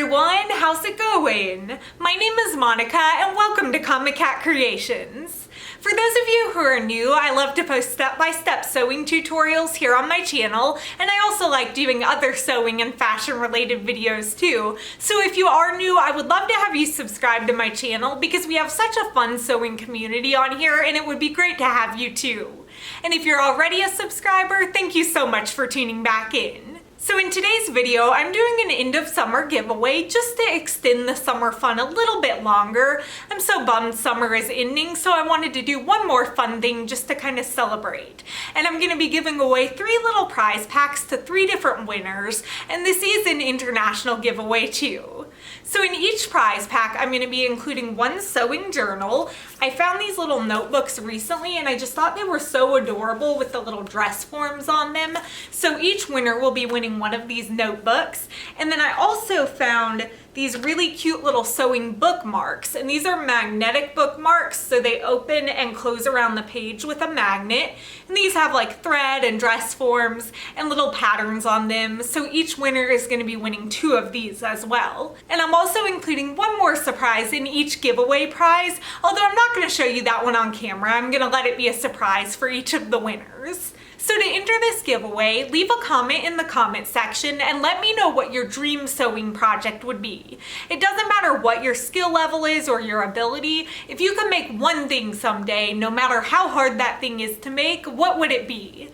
everyone, how's it going? My name is Monica and welcome to Comicat Creations. For those of you who are new, I love to post step-by-step sewing tutorials here on my channel, and I also like doing other sewing and fashion related videos too. So if you are new, I would love to have you subscribe to my channel because we have such a fun sewing community on here and it would be great to have you too. And if you're already a subscriber, thank you so much for tuning back in. So in today's video, I'm doing an end of summer giveaway just to extend the summer fun a little bit longer. I'm so bummed summer is ending, so I wanted to do one more fun thing just to kind of celebrate. And I'm going to be giving away 3 little prize packs to 3 different winners, and this is an international giveaway too. So in each prize pack, I'm going to be including 1 sewing journal. I found these little notebooks recently and I just thought they were so adorable with the little dress forms on them. So each winner will be winning one of these notebooks. And then I also found these really cute little sewing bookmarks, and these are magnetic bookmarks, so they open and close around the page with a magnet, and these have like thread and dress forms and little patterns on them, so each winner is going to be winning 2 of these as well. And I'm also including one more surprise in each giveaway prize, although I'm not going to show you that one on camera. I'm going to let it be a surprise for each of the winners. So to enter this giveaway, leave a comment in the comment section and let me know what your dream sewing project would be. It doesn't matter what your skill level is or your ability. If you could make one thing someday, no matter how hard that thing is to make, what would it be?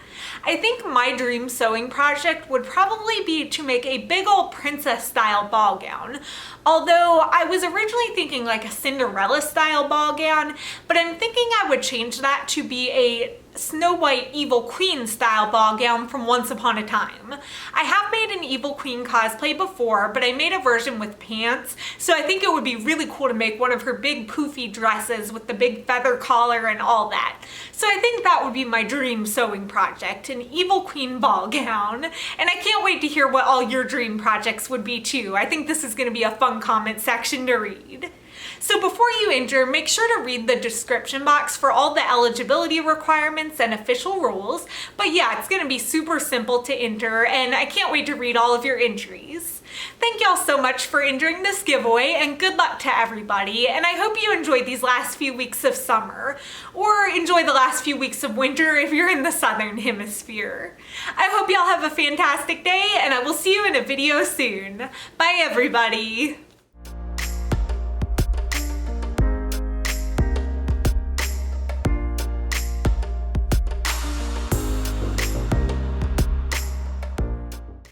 I think my dream sewing project would probably be to make a big old princess style ball gown. Although I was originally thinking like a Cinderella style ball gown, but I'm thinking I would change that to be a Snow White Evil Queen style ball gown from Once Upon a Time. I have made an Evil Queen cosplay before, but I made a version with pants, so I think it would be really cool to make one of her big poofy dresses with the big feather collar and all that. So I think that would be my dream sewing project, an Evil Queen ball gown. And I can't wait to hear what all your dream projects would be too. I think this is going to be a fun comment section to read. So before you enter, make sure to read the description box for all the eligibility requirements and official rules. But yeah, it's going to be super simple to enter, and I can't wait to read all of your entries. Thank y'all so much for entering this giveaway, and good luck to everybody. And I hope you enjoyed these last few weeks of summer, or enjoy the last few weeks of winter if you're in the southern hemisphere. I hope y'all have a fantastic day, and I will see you in a video soon. Bye everybody!